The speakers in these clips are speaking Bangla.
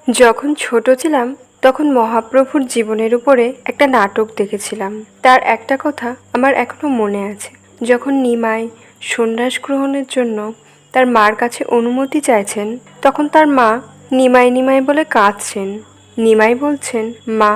যখন ছোট ছিলাম তখন মহাপ্রভুর জীবনের উপরে একটা নাটক দেখেছিলাম। তার একটা কথা আমার এখনো মনে আছে। যখন নিমাই সন্ন্যাস গ্রহণের জন্য তার মার কাছে অনুমতি চাইছেন, তখন তার মা নিমাই নিমাই বলে কাঁদছেন। নিমাই বলছেন, মা,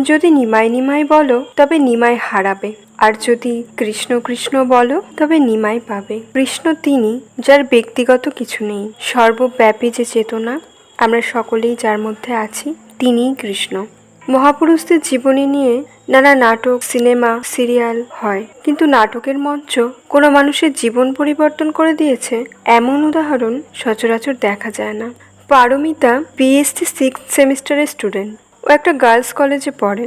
যদি নিমাই নিমাই বলো তবে নিমাই হারাবে, আর যদি কৃষ্ণ কৃষ্ণ বলো তবে নিমাই পাবে। কৃষ্ণ তিনি, যার ব্যক্তিগত কিছু নেই, সর্বব্যাপী যে চেতনা, আমরা সকলেই যার মধ্যে আছি, তিনিই কৃষ্ণ। মহাপুরুষদের জীবনী নিয়ে নানা নাটক, সিনেমা, সিরিয়াল হয়, কিন্তু নাটকের মঞ্চ কোনো মানুষের জীবন পরিবর্তন করে দিয়েছে এমন উদাহরণ সচরাচর দেখা যায় না। পারমিতা বিএসসি 6th সেমিস্টারের স্টুডেন্ট। ও একটা গার্লস কলেজে পড়ে।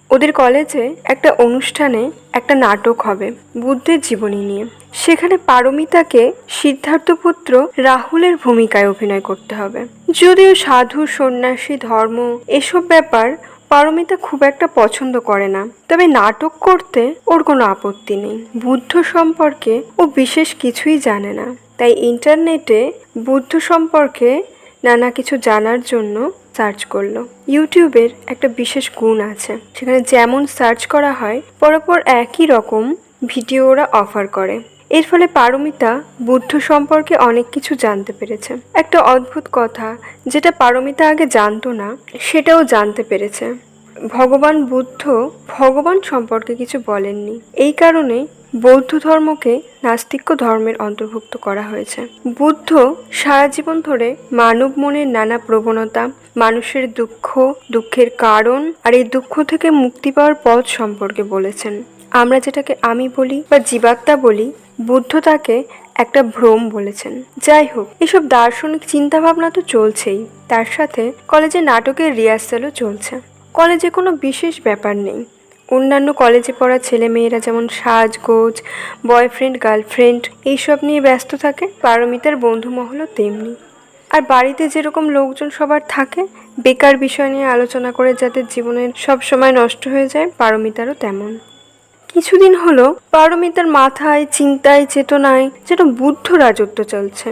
ওদের কলেজে একটা অনুষ্ঠানে একটা নাটক হবে বুদ্ধের জীবনী নিয়ে। সেখানে পারমিতাকে সিদ্ধার্থপুত্র রাহুলের ভূমিকায় অভিনয় করতে হবে। যদিও সাধু, সন্ন্যাসী, ধর্ম এসব ব্যাপার পারমিতা খুব একটা পছন্দ করে না, তবে নাটক করতে ওর কোনো আপত্তি নেই। বুদ্ধ সম্পর্কে ও বিশেষ কিছুই জানে না, তাই ইন্টারনেটে বুদ্ধ সম্পর্কে নানা কিছু জানার জন্য সার্চ করলো। ইউটিউবের একটা বিশেষ গুণ আছে, সেখানে যেমন সার্চ করা হয় পরপর একই রকম ভিডিও ওরা অফার করে। এর ফলে পারমিতা বুদ্ধ সম্পর্কে অনেক কিছু জানতে পেরেছে। একটা অদ্ভুত কথা, যেটা পারমিতা আগে জানতো না, সেটাও জানতে পেরেছে। ভগবান বুদ্ধ ভগবান সম্পর্কে কিছু বলেননি, এই কারণে বৌদ্ধ ধর্মকে নাস্তিক্য ধর্মের অন্তর্ভুক্ত করা হয়েছে। বুদ্ধ সারা জীবন ধরে মানব মনের নানা প্রবণতা, মানুষের দুঃখ, দুঃখের কারণ আর এই দুঃখ থেকে মুক্তি পাওয়ার পথ সম্পর্কে বলেছেন। আমরা যেটাকে আমি বলি বা জীবাত্মা বলি, বুদ্ধ তাকে একটা ভ্রম বলেছেন। যাই হোক, এসব দার্শনিক চিন্তাভাবনা তো চলছেই, তার সাথে কলেজে নাটকের রিহার্সালও চলছে। কলেজে কোনো বিশেষ ব্যাপার নেই। অন্যান্য কলেজে পড়া ছেলে মেয়েরা যেমন সাজগোজ, বয়ফ্রেন্ড গার্লফ্রেন্ড এইসব নিয়ে ব্যস্ত থাকে, পারমিতার বন্ধুমহলও তেমনি। আর বাড়িতে যেরকম লোকজন সবার থাকে, বেকার বিষয় নিয়ে আলোচনা করে যাদের জীবনের সব সময় নষ্ট হয়ে যায়, পারমিতারও তেমন। কিছুদিন হলো পারমিতার মাথায়, চিন্তায়, চেতনায় যেন বুদ্ধ রাজত্ব চলছে।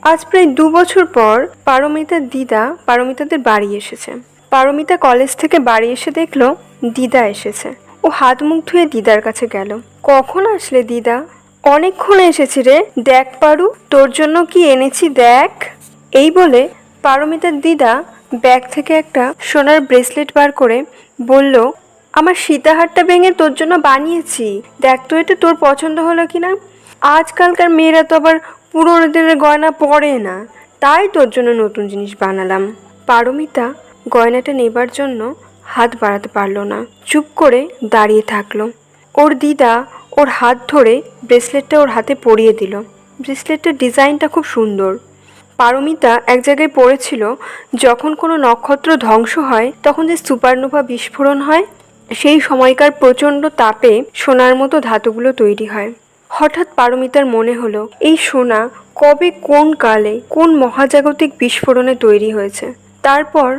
আজ প্রায় 2 বছর পর পারমিতার দিদা পারমিতাদের বাড়ি এসেছে। পারমিতা কলেজ থেকে বাড়ি এসে দেখলো দিদা এসেছে। ও হাত মুখ ধুয়ে দিদার কাছে গেল। কখন আসলে দিদা? অনেকক্ষণ এসেছি রে, দেখ পারু, তোর জন্য কি এনেছি দেখ। এই বলে পারমিতার দিদা ব্যাগ থেকে একটা সোনার ব্রেসলেট বার করে বলল, আমার সীতাহারটা ভেঙে তোর জন্য বানিয়েছি, দেখ তো এটা তোর পছন্দ হলো কিনা। আজকালকার মেয়েরা তো আবার পুরোনো দিনের গয়না পরে না, তাই তোর জন্য নতুন জিনিস বানালাম। পারমিতা গয়নাটা নেবার জন্য হাত বাড়াতে পারল না, চুপ করে দাঁড়িয়ে থাকলো। ওর দিদা ওর হাত ধরে ব্রেসলেটটা ওর হাতে পরিয়ে দিল। ব্রেসলেটটার ডিজাইনটা খুব সুন্দর। পারমিতা এক জায়গায় পড়েছিল, যখন কোনো নক্ষত্র ধ্বংস হয় তখন যে সুপারনোভা বিস্ফোরণ হয়, সেই সময়কার প্রচণ্ড তাপে সোনার মতো ধাতুগুলো তৈরি হয়। হঠাৎ পারমিতার মনে হলো, এই সোনা কবে, কোন কালে, কোন মহাজাগতিক বিস্ফোরণে তৈরি হয়েছে। তারপর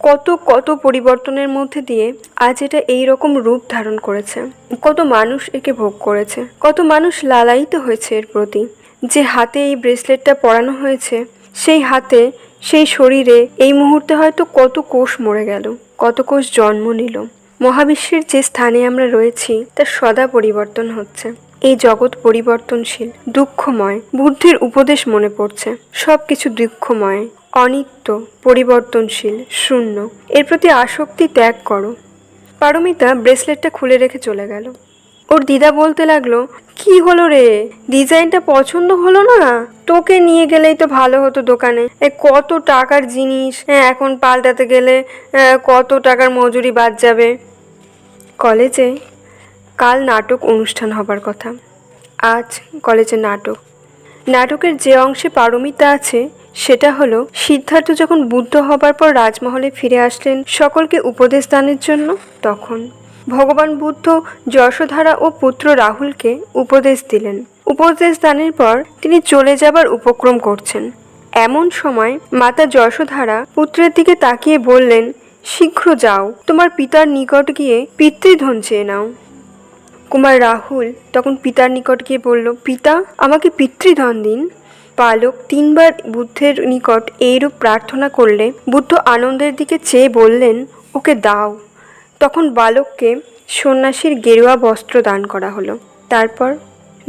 কত কত পরিবর্তনের মধ্যে দিয়ে আজ এটা এই রকম রূপ ধারণ করেছে। কত মানুষ একে ভোগ করেছে, কত মানুষ লালায়িত হয়েছে এর প্রতি। যে হাতে এই ব্রেসলেটটা পরানো হয়েছে, সেই হাতে, সেই শরীরে এই মুহূর্তে হয়তো কত কোষ মরে গেল, কত কোষ জন্ম নিল। মহাবিশ্বের যে স্থানে আমরা রয়েছি তা সদা পরিবর্তন হচ্ছে। এই জগৎ পরিবর্তনশীল, দুঃখময়। বুদ্ধের উপদেশ মনে পড়ছে, সব কিছু দুঃখময়, অনিত্য, পরিবর্তনশীল, শূন্য। এর প্রতি আসক্তি ত্যাগ করো। পারমিতা ব্রেসলেটটা খুলে রেখে চলে গেল। ওর দিদা বলতে লাগলো, কি হলো রে, ডিজাইনটা পছন্দ হলো না? তোকে নিয়ে গেলেই তো ভালো হতো দোকানে, কত টাকার জিনিস, এখন পাল্টাতে গেলে কত টাকার মজুরি বাদ যাবে। কলেজে কাল নাটক অনুষ্ঠান হবার কথা। আজ কলেজে নাটকের যে অংশে পারমিতা আছে সেটা হলো, সিদ্ধার্থ যখন বুদ্ধ হবার পর রাজমহলে ফিরে আসলেন সকলকে উপদেশ দানের জন্য, তখন ভগবান বুদ্ধ যশোধারা ও পুত্র রাহুলকে উপদেশ দিলেন। উপদেশ দানের পর তিনি চলে যাবার উপক্রম করছেন। এমন সময় মাতা যশোধারা পুত্রের দিকে তাকিয়ে বললেন, শীঘ্র যাও, তোমার পিতার নিকট গিয়ে পিতৃধন চেয়ে নাও। কুমার রাহুল তখন পিতার নিকট গিয়ে বলল, পিতা, আমাকে পিতৃধন দিন। বালক 3 বার বুদ্ধের নিকট এইরূপ প্রার্থনা করলে বুদ্ধ আনন্দের দিকে চেয়ে বললেন, ওকে দাও। তখন বালককে সন্ন্যাসীর গেরুয়া বস্ত্র দান করা হলো। তারপর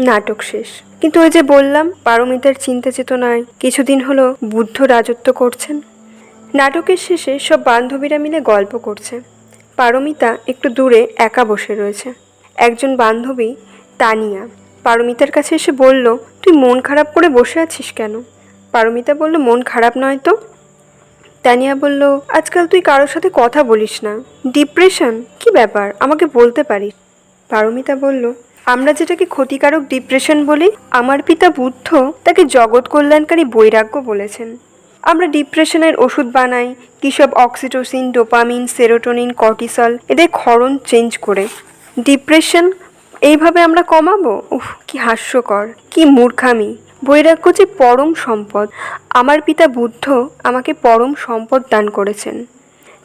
নাটক শেষ। কিন্তু ওই যে বললাম, পারমিতার চিন্তা চেতনায় কিছুদিন হলো বুদ্ধ রাজত্ব করছেন। নাটকের শেষে সব বান্ধবীরা মিলে গল্প করছে। পারমিতা একটু দূরে একা বসে রয়েছে। একজন বান্ধবী, তানিয়া, পারমিতার কাছে এসে বলল, তুই মন খারাপ করে বসে আছিস কেন? পারমিতা বলল, মন খারাপ নয় তো। তানিয়া বলল, আজকাল তুই কারোর সাথে কথা বলিস না, ডিপ্রেশন? কি ব্যাপার, আমাকে বলতে পারিস? পারমিতা বলল, আমরা যেটাকে ক্ষতিকারক ডিপ্রেশন বলি, আমার পিতা বুদ্ধ তাকে জগৎ কল্যাণকারী বৈরাগ্য বলেছেন। আমরা ডিপ্রেশনের ওষুধ বানাই কিসব অক্সিটোসিন, ডোপামিন, সেরোটোনিন, কর্টিসল এদের ক্ষরণ চেঞ্জ করে। ডিপ্রেশন এইভাবে আমরা কমাবো? উফ, কি হাস্যকর, কি মূর্খামি। বৈরাগ্য যে পরম সম্পদ। আমার পিতা বুদ্ধ আমাকে পরম সম্পদ দান করেছেন।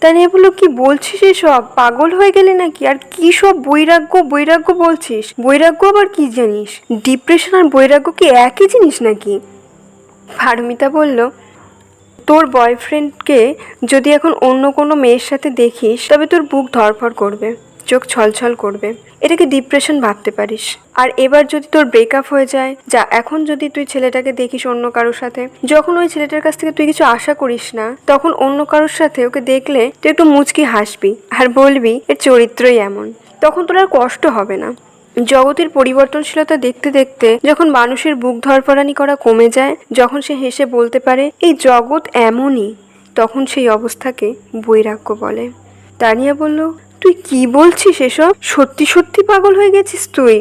তানিয়া বলল, কি বলছিস এসব? পাগল হয়ে গেলে নাকি? আর কি সব বৈরাগ্য বৈরাগ্য বলছিস? বৈরাগ্য আবার কি জিনিস? ডিপ্রেশন আর বৈরাগ্য কি একই জিনিস নাকি? পারমিতা বলল, তোর বয়ফ্রেন্ডকে যদি এখন অন্য কোনো মেয়ের সাথে দেখিস তবে তোর বুক ধড়ফড় করবে, চোখ ছলছল করবে, এটাকে ডিপ্রেশন ভাবতে পারিস। আর এবার যদি তোর ব্রেকআপ হয়ে যায়, যা এখন যদি তুই ছেলেটাকে দেখিস অন্য কারোর সাথে, যখন ওই ছেলেটার কাছ থেকে তুই কিছু আশা করিস না, তখন অন্য কারোর সাথে ওকে দেখলে তুই একটু মুচকি হাসবি আর বলবি এর চরিত্রই এমন। তখন তোর আর কষ্ট হবে না। জগতের পরিবর্তনশীলতা দেখতে দেখতে যখন মানুষের বুক ধড়ফড়ানি করা কমে যায়, যখন সে হেসে বলতে পারে এই জগৎ এমনই, তখন সেই অবস্থাকে বৈরাগ্য বলে। তানিয়া বলল, তুই কি বলছিস এসব? সত্যি সত্যি পাগল হয়ে গেছিস তুই?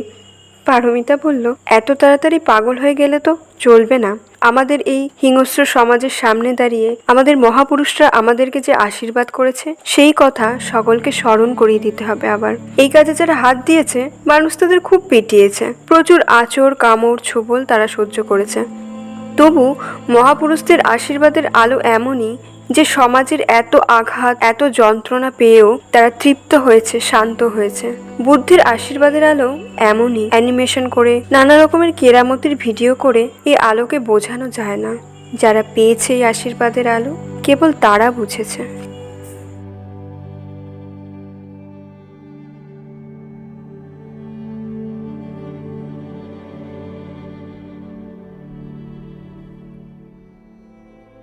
পারমিতা বলল, এত তাড়াতাড়ি পাগল হয়ে গেলে তো চলবে না। আমাদের এই হিংস্র সমাজের সামনে দাঁড়িয়ে আমাদের মহাপুরুষরা আমাদেরকে যে আশীর্বাদ করেছে, সেই কথা সকলকে স্মরণ করিয়ে দিতে হবে। আবার এই কাজে যারা হাত দিয়েছে, মানুষ তাদের খুব পিটিয়েছে, প্রচুর আঁচড়, কামড়, ছোবল তারা সহ্য করেছে। তবু মহাপুরুষদের আশীর্বাদের আলো এমনই যে সমাজের এত আঘাত, এত যন্ত্রণা পেয়েও তারা তৃপ্ত হয়েছে, শান্ত হয়েছে। বুদ্ধের আশীর্বাদের আলো এমনই, অ্যানিমেশন করে, নানা রকমের কেরামতির ভিডিও করে এই আলোকে বোঝানো যায় না। যারা পেয়েছে এই আশীর্বাদের আলো, কেবল তারা বুঝেছে।